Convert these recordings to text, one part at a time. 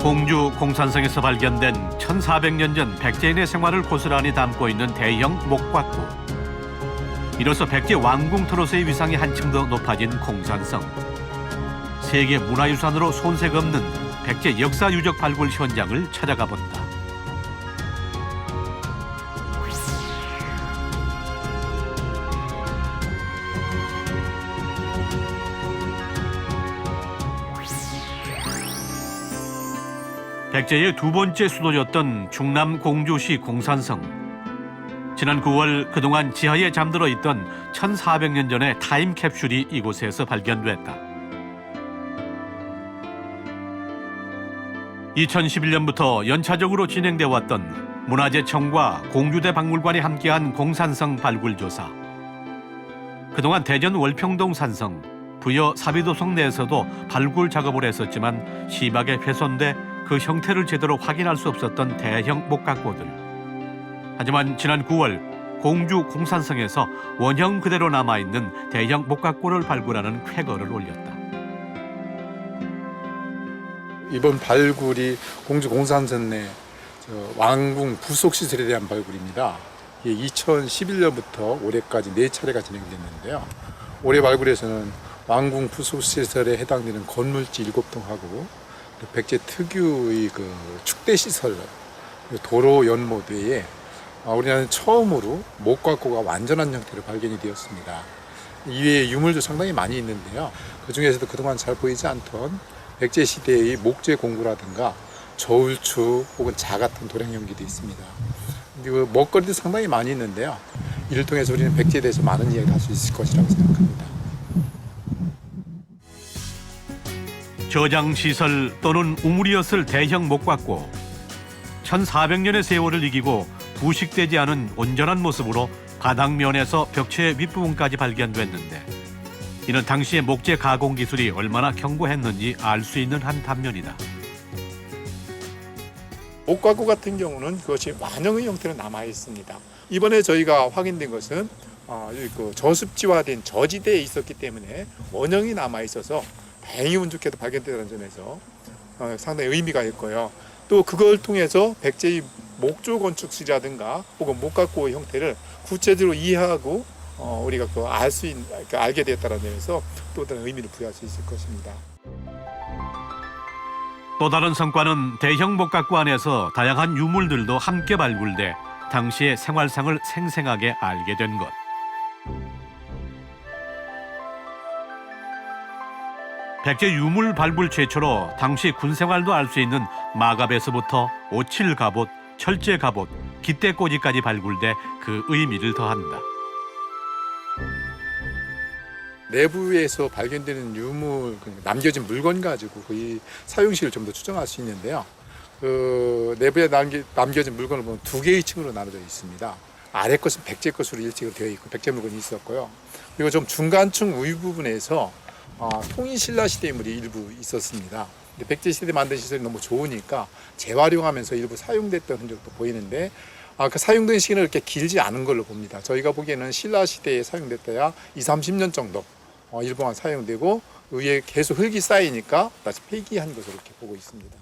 공주 공산성에서 발견된 1400년 전 백제인의 생활을 고스란히 담고 있는 대형 목곽구. 이로써 백제 왕궁 트로스의 위상이 한층 더 높아진 공산성. 세계 문화유산으로 손색 없는 백제 역사 유적 발굴 현장을 찾아가 본다. 백제의 두 번째 수도였던 충남 공주시 공산성. 지난 9월 그동안 지하에 잠들어 있던 1400년 전의 타임캡슐이 이곳에서 발견됐다. 2011년부터 연차적으로 진행돼 왔던 문화재청과 공주대 박물관이 함께한 공산성 발굴조사. 그동안 대전 월평동 산성, 부여 사비도성 내에서도 발굴 작업을 했었지만 심하게 훼손돼 그 형태를 제대로 확인할 수 없었던 대형 목각고들. 하지만 지난 9월 공주 공산성에서 원형 그대로 남아있는 대형 목각고를 발굴하는 쾌거를 올렸다. 이번 발굴이 공주 공산성 내 왕궁 부속 시설에 대한 발굴입니다. 2011년부터 올해까지 4차례가 진행됐는데요. 올해 발굴에서는 왕궁 부속 시설에 해당되는 건물지 7동하고 백제 특유의 그 축대 시설, 도로 연못 외에 우리나라는 처음으로 목각고가 완전한 형태로 발견이 되었습니다. 이외에 유물도 상당히 많이 있는데요. 그 중에서도 그동안 잘 보이지 않던 백제 시대의 목재 공구라든가 저울추 혹은 자 같은 도량용기도 있습니다. 그리고 먹거리도 상당히 많이 있는데요. 이를 통해서 우리는 백제에 대해서 많은 이야기를 할 수 있을 것이라고 생각합니다. 저장시설 또는 우물이었을 대형 목각고. 1400년의 세월을 이기고 부식되지 않은 온전한 모습으로 바닥면에서 벽체 윗부분까지 발견됐는데, 이는 당시의 목재 가공 기술이 얼마나 견고했는지 알 수 있는 한 단면이다. 목각고 같은 경우는 그것이 완형의 형태로 남아 있습니다. 이번에 저희가 확인된 것은 그 저습지화된 저지대에 있었기 때문에 원형이 남아 있어서 다행히 운 좋게도 발견되는 점에서 상당히 의미가 있고요. 또 그걸 통해서 백제의 목조 건축시라든가 혹은 목각고의 형태를 구체적으로 이해하고 우리가 알게 되었다는 점에서 또 다른 의미를 부여할 수 있을 것입니다. 또 다른 성과는 대형 목각고 안에서 다양한 유물들도 함께 발굴돼 당시의 생활상을 생생하게 알게 된 것. 백제 유물 발굴 최초로 당시 군생활도 알 수 있는 마갑에서부터 오칠 갑옷, 철제 갑옷, 깃대꽂이까지 발굴돼 그 의미를 더한다. 내부에서 발견되는 유물, 남겨진 물건 가지고 그 사용실을 좀 더 추정할 수 있는데요. 그 내부에 남겨진 물건을 보면 2개의 층으로 나눠져 있습니다. 아래 것은 백제 것으로 일찍 되어 있고 백제 물건이 있었고요. 그리고 좀 중간층 위 부분에서 통일신라 시대의 물이 일부 있었습니다. 근데 백제 시대 만든 시설이 너무 좋으니까 재활용하면서 일부 사용됐던 흔적도 보이는데 그 사용된 시기는 그렇게 길지 않은 걸로 봅니다. 저희가 보기에는 신라 시대에 사용됐다야 20-30년 정도 일부만 사용되고 위에 계속 흙이 쌓이니까 다시 폐기한 것으로 이렇게 보고 있습니다.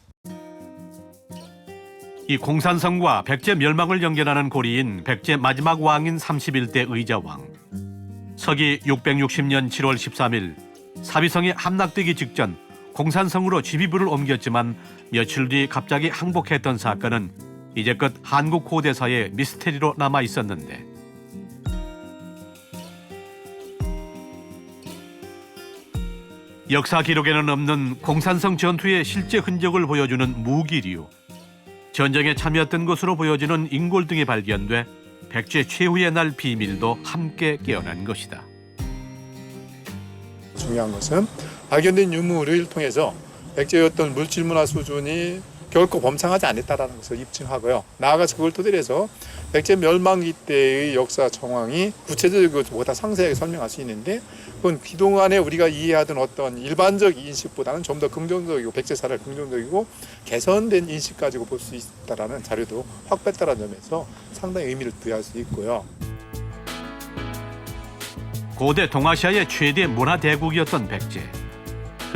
이 공산성과 백제 멸망을 연결하는 고리인 백제 마지막 왕인 31대 의자왕. 서기 660년 7월 13일 사비성이 함락되기 직전 공산성으로 지휘부를 옮겼지만 며칠 뒤 갑자기 항복했던 사건은 이제껏 한국 고대사의 미스테리로 남아 있었는데, 역사 기록에는 없는 공산성 전투의 실제 흔적을 보여주는 무기류, 전쟁에 참여했던 것으로 보여지는 인골 등이 발견돼 백제 최후의 날 비밀도 함께 깨어난 것이다. 중요한 것은 발견된 유물을 통해서 백제의 어떤 물질 문화 수준이 결코 범상하지 않았다는 것을 입증하고요. 나아가서 그걸 토대로 해서 백제 멸망기 때의 역사 정황이 구체적이고 보다 상세하게 설명할 수 있는데, 그건 그동안에 우리가 이해하던 어떤 일반적 인식보다는 좀 더 긍정적이고 백제사를 긍정적이고 개선된 인식 가지고 볼 수 있다는 자료도 확보했다는 점에서 상당히 의미를 부여할 수 있고요. 고대 동아시아의 최대 문화 대국이었던 백제.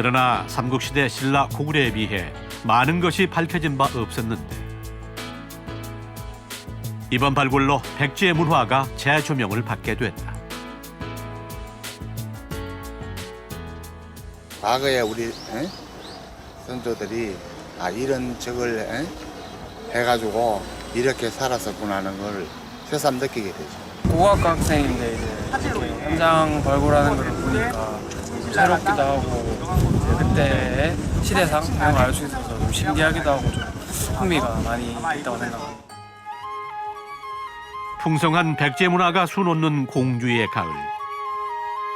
그러나 삼국시대 신라 고구려에 비해 많은 것이 밝혀진 바 없었는데 이번 발굴로 백제의 문화가 재조명을 받게 됐다. 과거에 우리 선조들이 이런 적을 해가지고 이렇게 살았었구나 하는 걸 새삼 느끼게 되죠. 고고학과 학생인데 이제 현장 발굴하는 걸 보니까 좀 새롭기도 하고 이제 그때의 시대상 이런 걸 알 수 있어서 좀 신기하기도 하고 좀 흥미가 많이 있다고 생각합니다. 풍성한 백제 문화가 수놓는 공주의 가을.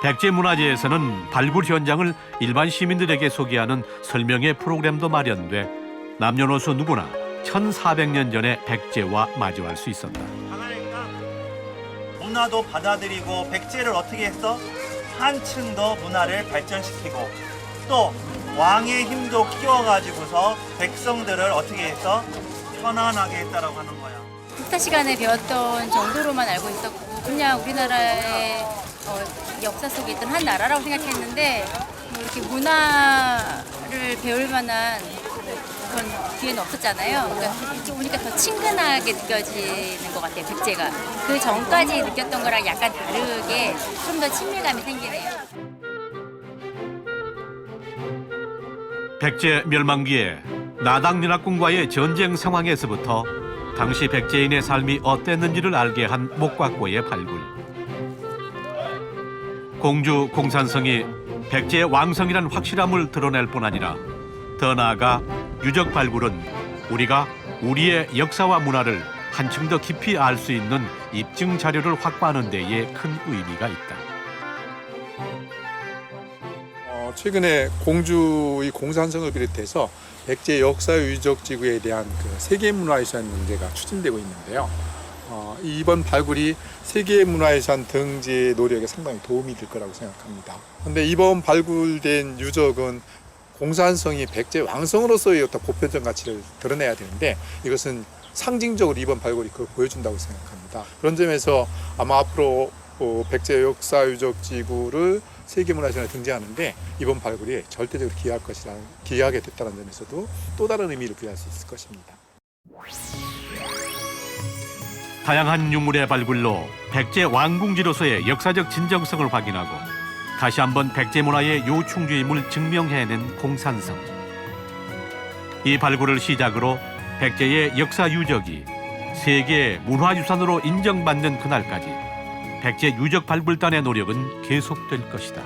백제 문화재에서는 발굴 현장을 일반 시민들에게 소개하는 설명회 프로그램도 마련돼 남녀노소 누구나 1400년 전의 백제와 마주할 수 있었다. 문화도 받아들이고 백제를 어떻게 했어? 한층 더 문화를 발전시키고 또 왕의 힘도 키워가지고서 백성들을 어떻게 했어? 편안하게 했다라고 하는 거야. 국사 시간에 배웠던 정도로만 알고 있었고 그냥 우리나라의 역사 속에 있던 한 나라라고 생각했는데 뭐 이렇게 문화를 배울 만한 그런 기회는 없었잖아요. 그러니까 이렇게 오니까 더 친근하게 느껴지는 것 같아요, 백제가. 그 전까지 느꼈던 거랑 약간 다르게 좀 더 친밀감이 생기네요. 백제 멸망기에 나당연합군과의 전쟁 상황에서부터 당시 백제인의 삶이 어땠는지를 알게 한 목각고의 발굴. 공주 공산성이 백제의 왕성이란 확실함을 드러낼 뿐 아니라 더 나아가 유적 발굴은 우리가 우리의 역사와 문화를 한층 더 깊이 알 수 있는 입증 자료를 확보하는 데에 큰 의미가 있다. 최근에 공주의 공산성을 비롯해서 백제 역사 유적 지구에 대한 세계문화유산 문제가 추진되고 있는데요. 이번 발굴이 세계문화유산 등재 노력에 상당히 도움이 될 거라고 생각합니다. 그런데 이번 발굴된 유적은 공산성이 백제 왕성으로서의 어떤 보편적 가치를 드러내야 되는데 이것은 상징적으로 이번 발굴이 그걸 보여준다고 생각합니다. 그런 점에서 아마 앞으로 백제 역사 유적 지구를 세계문화유산에 등재하는데 이번 발굴이 절대적으로 기여하게 됐다는 점에서도 또 다른 의미를 부여할 수 있을 것입니다. 다양한 유물의 발굴로 백제 왕궁지로서의 역사적 진정성을 확인하고 다시 한번 백제 문화의 요충지임을 증명해낸 공산성. 이 발굴을 시작으로 백제의 역사 유적이 세계 문화유산으로 인정받는 그날까지 백제 유적 발굴단의 노력은 계속될 것이다.